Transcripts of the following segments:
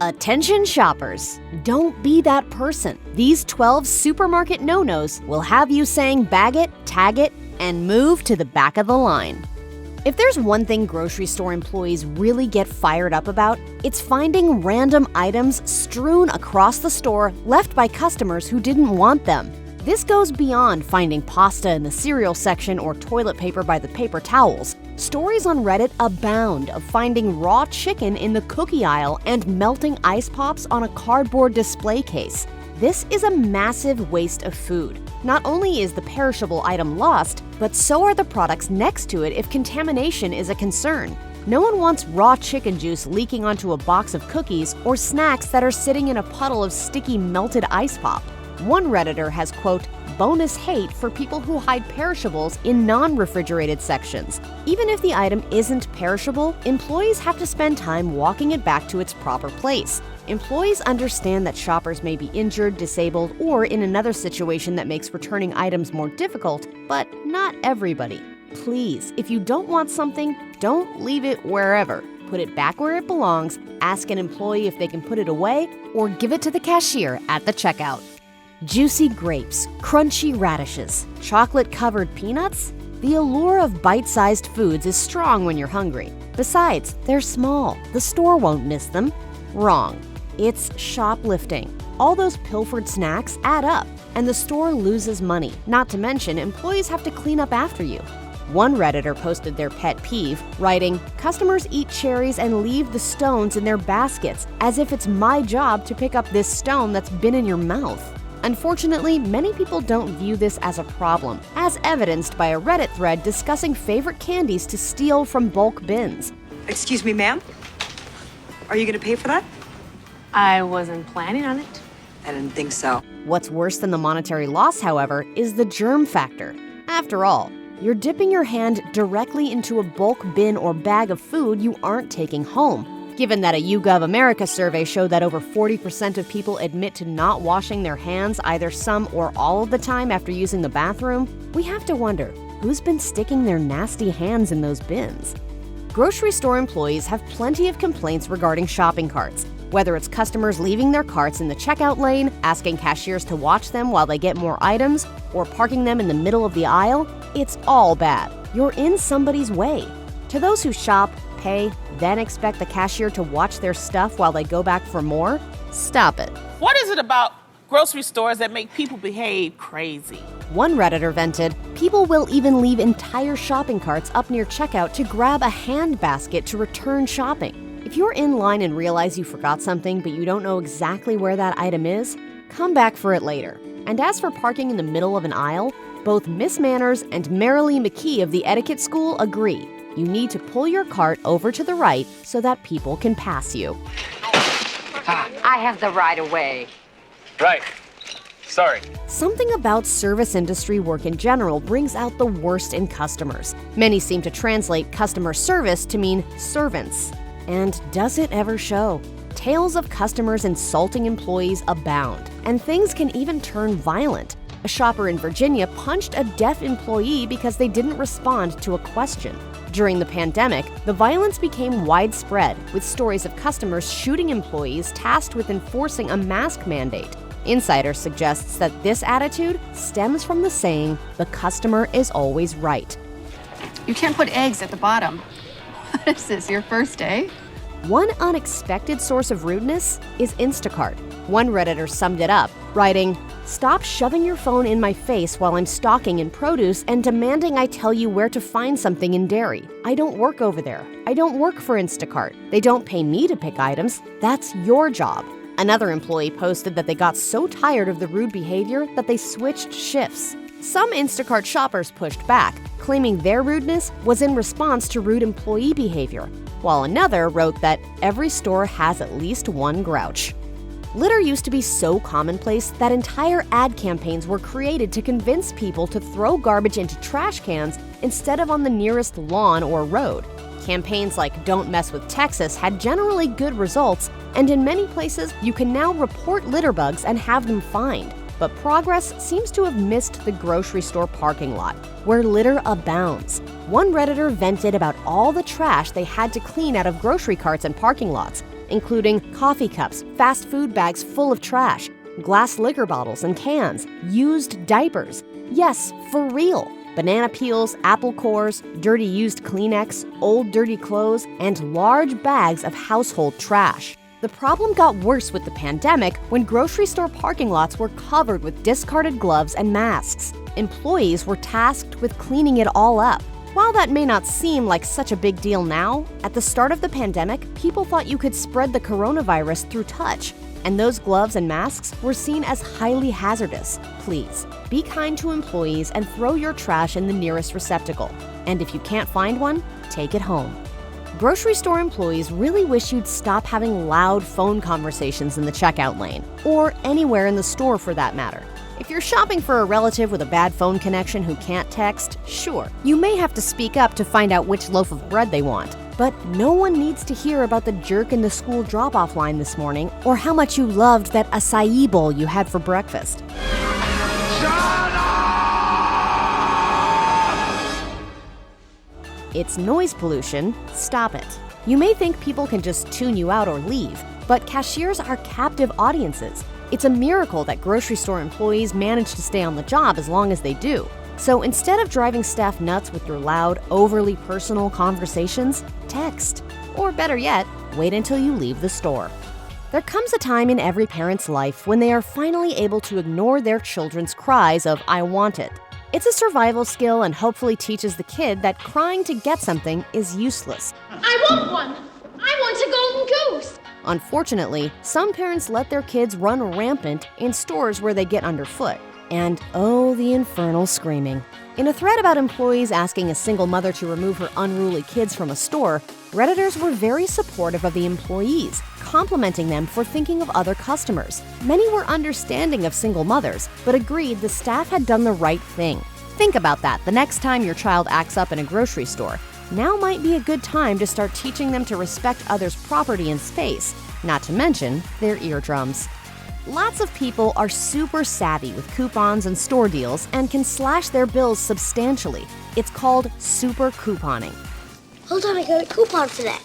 Attention shoppers, don't be that person. These 12 supermarket no-nos will have you saying bag it, tag it, and move to the back of the line. If there's one thing grocery store employees really get fired up about, it's finding random items strewn across the store left by customers who didn't want them. This goes beyond finding pasta in the cereal section or toilet paper by the paper towels. Stories on Reddit abound of finding raw chicken in the cookie aisle and melting ice pops on a cardboard display case. This is a massive waste of food. Not only is the perishable item lost, but so are the products next to it if contamination is a concern. No one wants raw chicken juice leaking onto a box of cookies or snacks that are sitting in a puddle of sticky melted ice pop. One Redditor has, quote, bonus hate for people who hide perishables in non-refrigerated sections. Even if the item isn't perishable, employees have to spend time walking it back to its proper place. Employees understand that shoppers may be injured, disabled, or in another situation that makes returning items more difficult, but not everybody. Please, if you don't want something, don't leave it wherever. Put it back where it belongs, ask an employee if they can put it away, or give it to the cashier at the checkout. Juicy grapes, crunchy radishes, chocolate-covered peanuts? The allure of bite-sized foods is strong when you're hungry. Besides, they're small. The store won't miss them. Wrong. It's shoplifting. All those pilfered snacks add up, and the store loses money. Not to mention, employees have to clean up after you. One Redditor posted their pet peeve, writing, "Customers eat cherries and leave the stones in their baskets, as if it's my job to pick up this stone that's been in your mouth." Unfortunately, many people don't view this as a problem, as evidenced by a Reddit thread discussing favorite candies to steal from bulk bins. Excuse me, ma'am? Are you going to pay for that? I wasn't planning on it. I didn't think so. What's worse than the monetary loss, however, is the germ factor. After all, you're dipping your hand directly into a bulk bin or bag of food you aren't taking home. Given that a YouGov America survey showed that over 40% of people admit to not washing their hands either some or all of the time after using the bathroom, we have to wonder, who's been sticking their nasty hands in those bins? Grocery store employees have plenty of complaints regarding shopping carts. Whether it's customers leaving their carts in the checkout lane, asking cashiers to watch them while they get more items, or parking them in the middle of the aisle, it's all bad. You're in somebody's way. To those who shop, pay, then expect the cashier to watch their stuff while they go back for more? Stop it. What is it about grocery stores that make people behave crazy? One Redditor vented, "People will even leave entire shopping carts up near checkout to grab a hand basket to return shopping. If you're in line and realize you forgot something but you don't know exactly where that item is, come back for it later." And as for parking in the middle of an aisle, both Miss Manners and Marilee McKee of the Etiquette School agree. You need to pull your cart over to the right so that people can pass you. I have the right of way. Right. Sorry. Something about service industry work in general brings out the worst in customers. Many seem to translate customer service to mean servants. And does it ever show? Tales of customers insulting employees abound, and things can even turn violent. A shopper in Virginia punched a deaf employee because they didn't respond to a question. During the pandemic, the violence became widespread, with stories of customers shooting employees tasked with enforcing a mask mandate. Insider suggests that this attitude stems from the saying, "The customer is always right." You can't put eggs at the bottom. What is this, your first day? One unexpected source of rudeness is Instacart. One Redditor summed it up, writing, "Stop shoving your phone in my face while I'm stocking in produce and demanding I tell you where to find something in dairy. I don't work over there. I don't work for Instacart. They don't pay me to pick items. That's your job." Another employee posted that they got so tired of the rude behavior that they switched shifts. Some Instacart shoppers pushed back, claiming their rudeness was in response to rude employee behavior, while another wrote that every store has at least one grouch. Litter used to be so commonplace that entire ad campaigns were created to convince people to throw garbage into trash cans instead of on the nearest lawn or road. Campaigns like Don't Mess with Texas had generally good results, and in many places, you can now report litter bugs and have them fined. But progress seems to have missed the grocery store parking lot, where litter abounds. One Redditor vented about all the trash they had to clean out of grocery carts and parking lots, including coffee cups, fast food bags full of trash, glass liquor bottles and cans, used diapers. Yes, for real. Banana peels, apple cores, dirty used Kleenex, old dirty clothes, and large bags of household trash. The problem got worse with the pandemic when grocery store parking lots were covered with discarded gloves and masks. Employees were tasked with cleaning it all up. While that may not seem like such a big deal now, at the start of the pandemic, people thought you could spread the coronavirus through touch, and those gloves and masks were seen as highly hazardous. Please, be kind to employees and throw your trash in the nearest receptacle. And if you can't find one, take it home. Grocery store employees really wish you'd stop having loud phone conversations in the checkout lane, or anywhere in the store for that matter. If you're shopping for a relative with a bad phone connection who can't text, sure, you may have to speak up to find out which loaf of bread they want. But no one needs to hear about the jerk in the school drop-off line this morning or how much you loved that acai bowl you had for breakfast. It's noise pollution. Stop it. You may think people can just tune you out or leave, but cashiers are captive audiences. It's a miracle that grocery store employees manage to stay on the job as long as they do. So instead of driving staff nuts with your loud, overly personal conversations, text. Or better yet, wait until you leave the store. There comes a time in every parent's life when they are finally able to ignore their children's cries of "I want it." It's a survival skill and hopefully teaches the kid that crying to get something is useless. I want one! I want a golden goose! Unfortunately, some parents let their kids run rampant in stores where they get underfoot. And oh, the infernal screaming. In a thread about employees asking a single mother to remove her unruly kids from a store, Redditors were very supportive of the employees, complimenting them for thinking of other customers. Many were understanding of single mothers, but agreed the staff had done the right thing. Think about that the next time your child acts up in a grocery store. Now might be a good time to start teaching them to respect others' property and space, not to mention their eardrums. Lots of people are super savvy with coupons and store deals and can slash their bills substantially. It's called super couponing. Hold on, I got a coupon for that.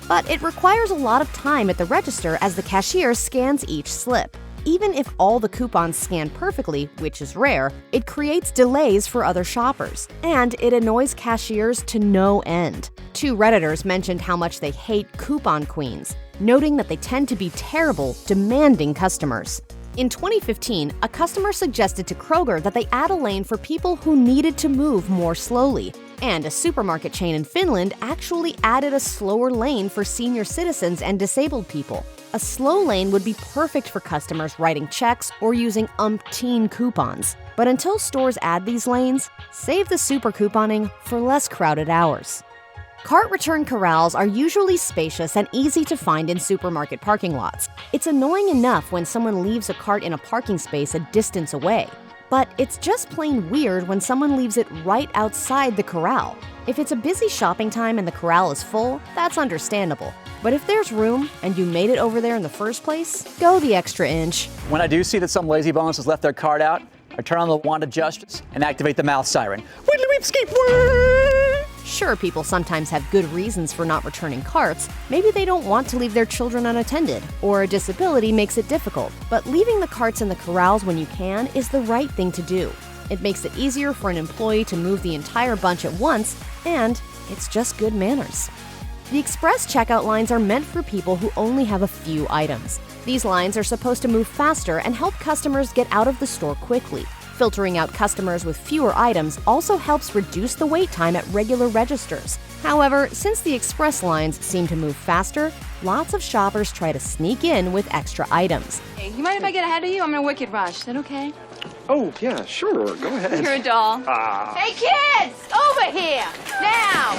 But it requires a lot of time at the register as the cashier scans each slip. Even if all the coupons scan perfectly, which is rare, it creates delays for other shoppers. And it annoys cashiers to no end. 2 Redditors mentioned how much they hate coupon queens, noting that they tend to be terrible, demanding customers. In 2015, a customer suggested to Kroger that they add a lane for people who needed to move more slowly. And a supermarket chain in Finland actually added a slower lane for senior citizens and disabled people. A slow lane would be perfect for customers writing checks or using umpteen coupons. But until stores add these lanes, save the super couponing for less crowded hours. Cart return corrals are usually spacious and easy to find in supermarket parking lots. It's annoying enough when someone leaves a cart in a parking space a distance away. But it's just plain weird when someone leaves it right outside the corral. If it's a busy shopping time and the corral is full, that's understandable. But if there's room and you made it over there in the first place, go the extra inch. When I do see that some lazy bones has left their cart out, I turn on the wanted justice and activate the mouth siren. Sure, people sometimes have good reasons for not returning carts. Maybe they don't want to leave their children unattended, or a disability makes it difficult. But leaving the carts in the corrals when you can is the right thing to do. It makes it easier for an employee to move the entire bunch at once, and it's just good manners. The express checkout lines are meant for people who only have a few items. These lines are supposed to move faster and help customers get out of the store quickly. Filtering out customers with fewer items also helps reduce the wait time at regular registers. However, since the express lines seem to move faster, lots of shoppers try to sneak in with extra items. Hey, you mind if I get ahead of you? I'm in a wicked rush. Is that okay? Oh, yeah, sure. Go ahead. You're a doll. Hey, kids! Over here! Now!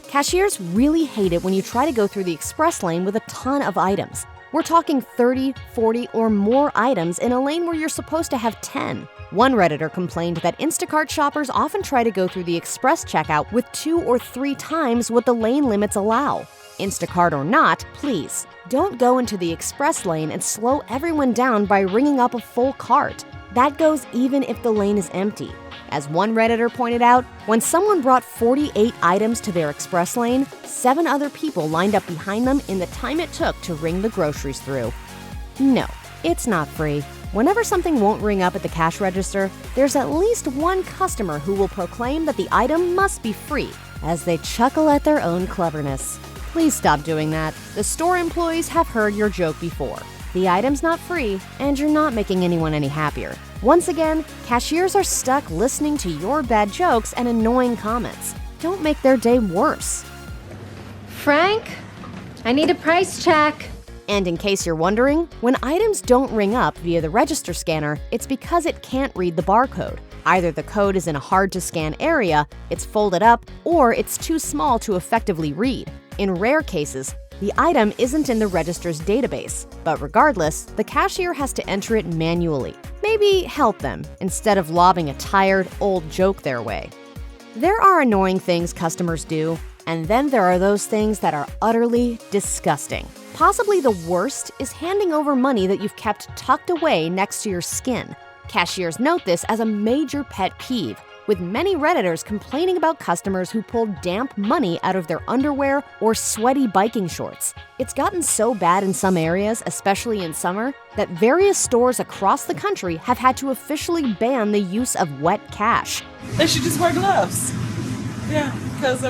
Cashiers really hate it when you try to go through the express lane with a ton of items. We're talking 30, 40, or more items in a lane where you're supposed to have 10. One Redditor complained that Instacart shoppers often try to go through the express checkout with 2 or 3 times what the lane limits allow. Instacart or not, please, don't go into the express lane and slow everyone down by ringing up a full cart. That goes even if the lane is empty. As one Redditor pointed out, when someone brought 48 items to their express lane, 7 other people lined up behind them in the time it took to ring the groceries through. No, it's not free. Whenever something won't ring up at the cash register, there's at least one customer who will proclaim that the item must be free, as they chuckle at their own cleverness. Please stop doing that. The store employees have heard your joke before. The item's not free, and you're not making anyone any happier. Once again, cashiers are stuck listening to your bad jokes and annoying comments. Don't make their day worse. Frank, I need a price check. And in case you're wondering, when items don't ring up via the register scanner, it's because it can't read the barcode. Either the code is in a hard-to-scan area, it's folded up, or it's too small to effectively read. In rare cases, the item isn't in the register's database, but regardless, the cashier has to enter it manually. Maybe help them, instead of lobbing a tired, old joke their way. There are annoying things customers do, and then there are those things that are utterly disgusting. Possibly the worst is handing over money that you've kept tucked away next to your skin. Cashiers note this as a major pet peeve, with many Redditors complaining about customers who pulled damp money out of their underwear or sweaty biking shorts. It's gotten so bad in some areas, especially in summer, that various stores across the country have had to officially ban the use of wet cash. They should just wear gloves. Yeah, because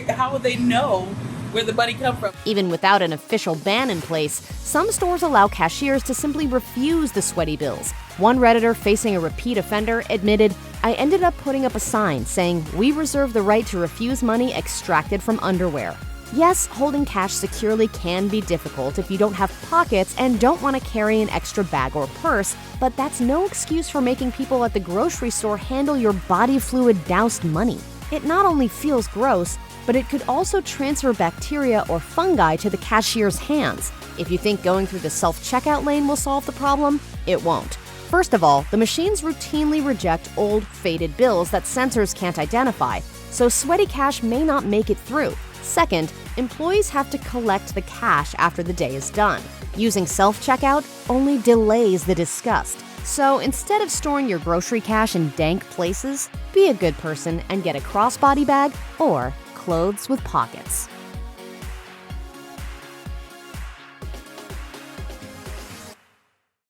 how would they know where the money come from? Even without an official ban in place, some stores allow cashiers to simply refuse the sweaty bills. One Redditor facing a repeat offender admitted, "I ended up putting up a sign saying, 'We reserve the right to refuse money extracted from underwear.'" Yes, holding cash securely can be difficult if you don't have pockets and don't want to carry an extra bag or purse, but that's no excuse for making people at the grocery store handle your body fluid doused money. It not only feels gross, but it could also transfer bacteria or fungi to the cashier's hands. If you think going through the self-checkout lane will solve the problem, it won't. First of all, the machines routinely reject old, faded bills that sensors can't identify, so sweaty cash may not make it through. Second, employees have to collect the cash after the day is done. Using self-checkout only delays the disgust. So instead of storing your grocery cash in dank places, be a good person and get a crossbody bag or clothes with pockets.